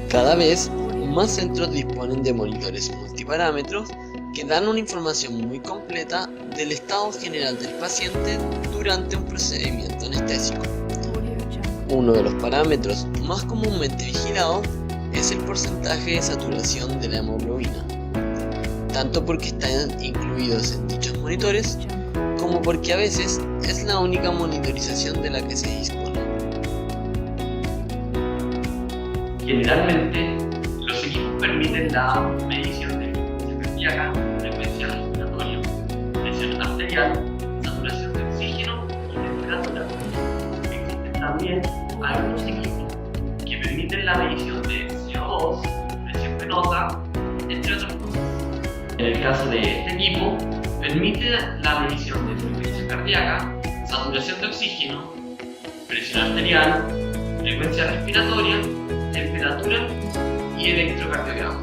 Cada vez más centros disponen de monitores multiparámetros que dan una información muy completa del estado general del paciente durante un procedimiento anestésico. Uno de los parámetros más comúnmente vigilados es el porcentaje de saturación de la hemoglobina, tanto porque están incluidos en dichos monitores, como porque a veces es la única monitorización de la que se dispone. Generalmente, los equipos permiten la medición de frecuencia cardíaca, frecuencia respiratoria, presión arterial, saturación de oxígeno y temperatura. Existen también algunos equipos que permiten la medición de CO2, presión venosa, entre otras cosas. En el caso de este equipo, permite la medición de frecuencia cardíaca, saturación de oxígeno, presión arterial, frecuencia respiratoria, temperatura y electrocardiograma.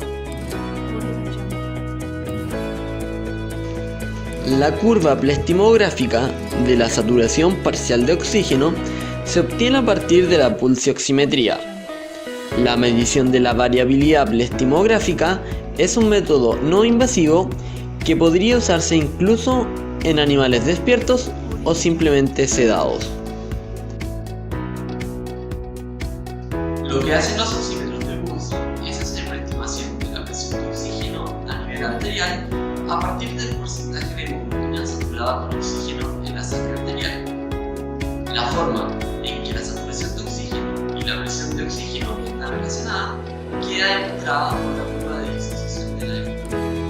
La curva plastimográfica de la saturación parcial de oxígeno se obtiene a partir de la pulsioximetría. La medición de la variabilidad plastimográfica es un método no invasivo que podría usarse incluso en animales despiertos o simplemente sedados. Lo que hacen los oxímetros de pulso es hacer una estimación de la presión de oxígeno a nivel arterial a partir del porcentaje de hemoglobina saturada con oxígeno en la sangre arterial. La forma en que la saturación de oxígeno y la presión de oxígeno están relacionadas queda demostrada por la curva de disociación de la hemoglobina.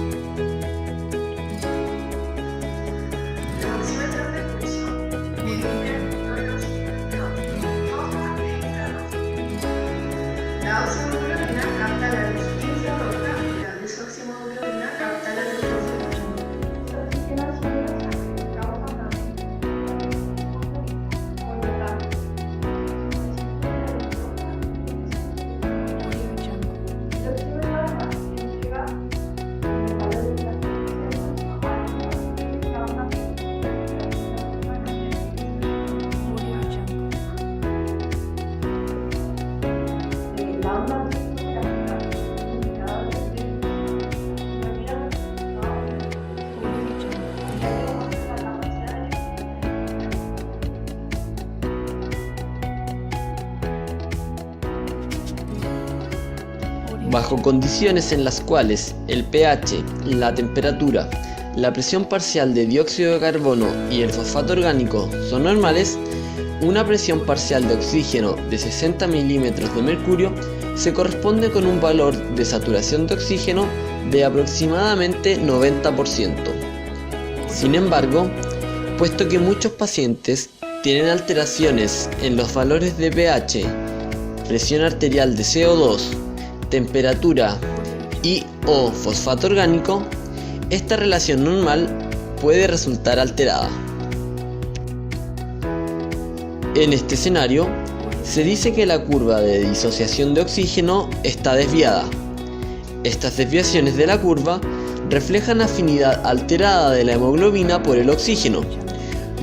La oximoglobina capta la luz infrarroja y la desoximoglobina capta la luz Bajo condiciones en las cuales el pH, la temperatura, la presión parcial de dióxido de carbono y el fosfato orgánico son normales, una presión parcial de oxígeno de 60 milímetros de mercurio se corresponde con un valor de saturación de oxígeno de aproximadamente 90%. Sin embargo, puesto que muchos pacientes tienen alteraciones en los valores de pH, presión arterial de CO2, temperatura y o fosfato orgánico, esta relación normal puede resultar alterada. En este escenario, se dice que la curva de disociación de oxígeno está desviada. Estas desviaciones de la curva reflejan afinidad alterada de la hemoglobina por el oxígeno,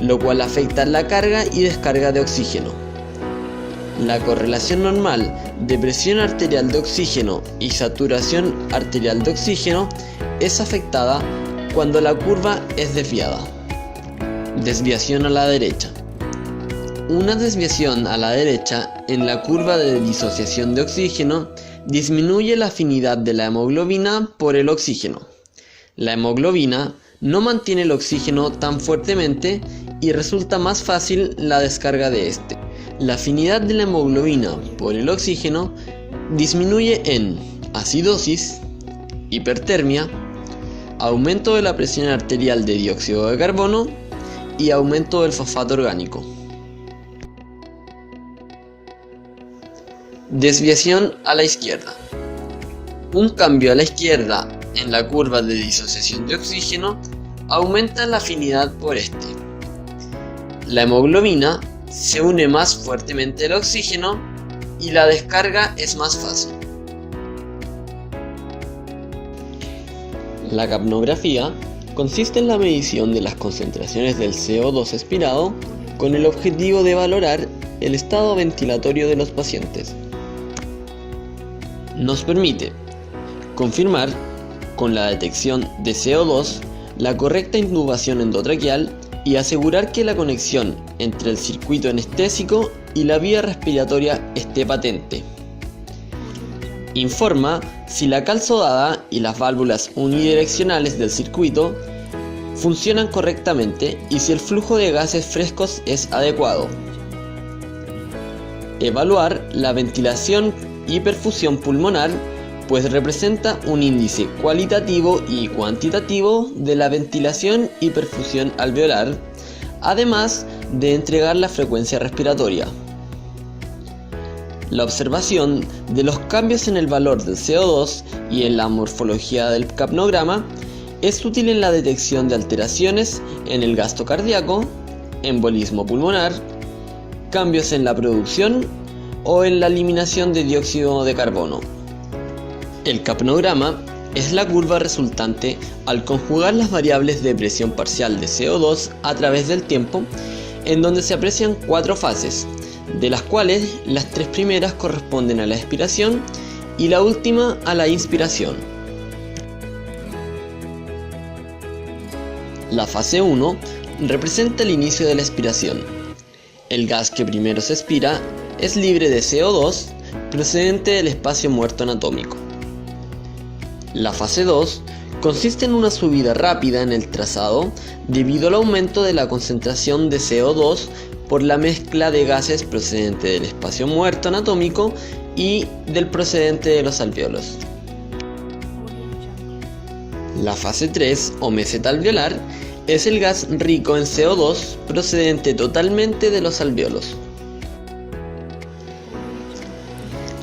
lo cual afecta la carga y descarga de oxígeno. La correlación normal de presión arterial de oxígeno y saturación arterial de oxígeno es afectada cuando la curva es desviada. Desviación a la derecha. Una desviación a la derecha en la curva de disociación de oxígeno disminuye la afinidad de la hemoglobina por el oxígeno. La hemoglobina no mantiene el oxígeno tan fuertemente y resulta más fácil la descarga de este. La afinidad de la hemoglobina por el oxígeno disminuye en acidosis, hipertermia, aumento de la presión arterial de dióxido de carbono y aumento del fosfato orgánico. Desviación a la izquierda. Un cambio a la izquierda en la curva de disociación de oxígeno aumenta la afinidad por este. La hemoglobina se une más fuertemente al oxígeno y la descarga es más fácil. La capnografía consiste en la medición de las concentraciones del CO2 expirado con el objetivo de valorar el estado ventilatorio de los pacientes. nos permite confirmar con la detección de CO2 la correcta intubación endotraqueal y asegurar que la conexión entre el circuito anestésico y la vía respiratoria esté patente. Informa si la calzodada y las válvulas unidireccionales del circuito funcionan correctamente y si el flujo de gases frescos es adecuado. Evaluar la ventilación y perfusión pulmonar, pues representa un índice cualitativo y cuantitativo de la ventilación y perfusión alveolar, además de entregar la frecuencia respiratoria. La observación de los cambios en el valor del CO2 y en la morfología del capnograma es útil en la detección de alteraciones en el gasto cardíaco, embolismo pulmonar, cambios en la producción o en la eliminación de dióxido de carbono. El capnograma es la curva resultante al conjugar las variables de presión parcial de CO2 a través del tiempo, en donde se aprecian 4 fases, de las cuales las 3 primeras corresponden a la expiración y la última a la inspiración. La fase 1 representa el inicio de la expiración. El gas que primero se expira es libre de CO2 procedente del espacio muerto anatómico. La fase 2 consiste en una subida rápida en el trazado debido al aumento de la concentración de CO2 por la mezcla de gases procedente del espacio muerto anatómico y del procedente de los alvéolos. La fase 3 o meseta alveolar es el gas rico en CO2 procedente totalmente de los alvéolos.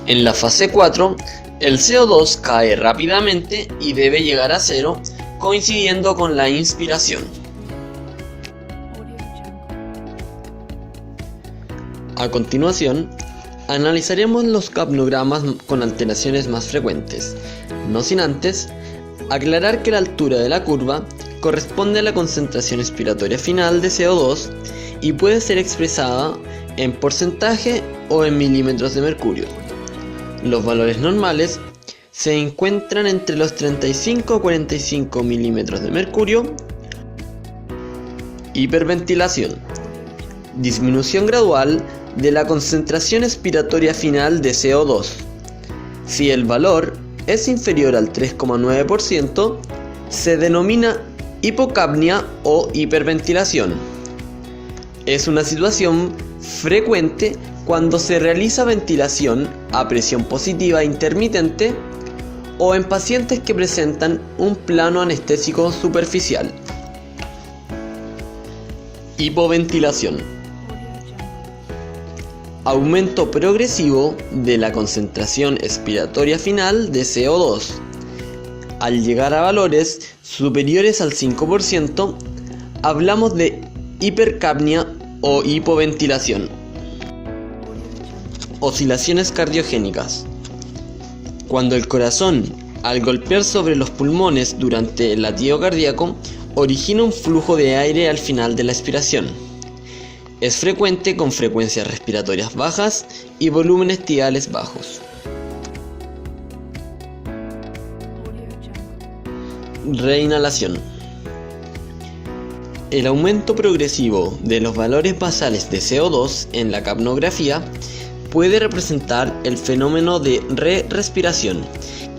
En la fase 4, el CO2 cae rápidamente y debe llegar a cero, coincidiendo con la inspiración. A continuación, analizaremos los capnogramas con alteraciones más frecuentes, no sin antes aclarar que la altura de la curva corresponde a la concentración expiratoria final de CO2 y puede ser expresada en porcentaje o en milímetros de mercurio. Los valores normales se encuentran entre los 35 a 45 milímetros de mercurio. Hiperventilación. Disminución gradual de la concentración expiratoria final de CO2. Si el valor es inferior al 3,9%, se denomina hipocapnia o hiperventilación. Es una situación frecuente cuando se realiza ventilación a presión positiva intermitente o en pacientes que presentan un plano anestésico superficial. Hipoventilación. Aumento progresivo de la concentración expiratoria final de CO2. Al llegar a valores superiores al 5%, hablamos de hipercapnia o hipoventilación. Oscilaciones cardiogénicas. Cuando el corazón, al golpear sobre los pulmones durante el latido cardíaco, origina un flujo de aire al final de la expiración. Es frecuente con frecuencias respiratorias bajas y volúmenes tidales bajos. Reinhalación. El aumento progresivo de los valores basales de CO2 en la capnografía puede representar el fenómeno de re-respiración,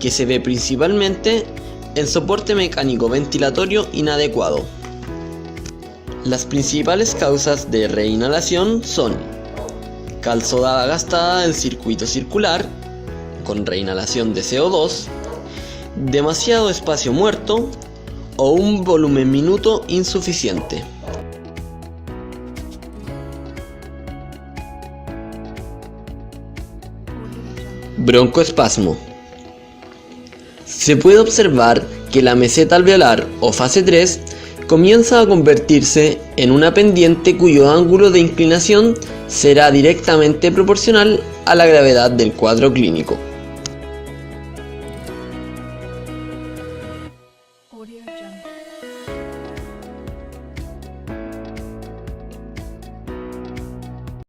que se ve principalmente en soporte mecánico ventilatorio inadecuado. Las principales causas de reinhalación son calzodada gastada del circuito circular, con reinhalación de CO2, demasiado espacio muerto o un volumen minuto insuficiente. Broncoespasmo. Se puede observar que la meseta alveolar o fase 3 comienza a convertirse en una pendiente cuyo ángulo de inclinación será directamente proporcional a la gravedad del cuadro clínico. Audio Jungle.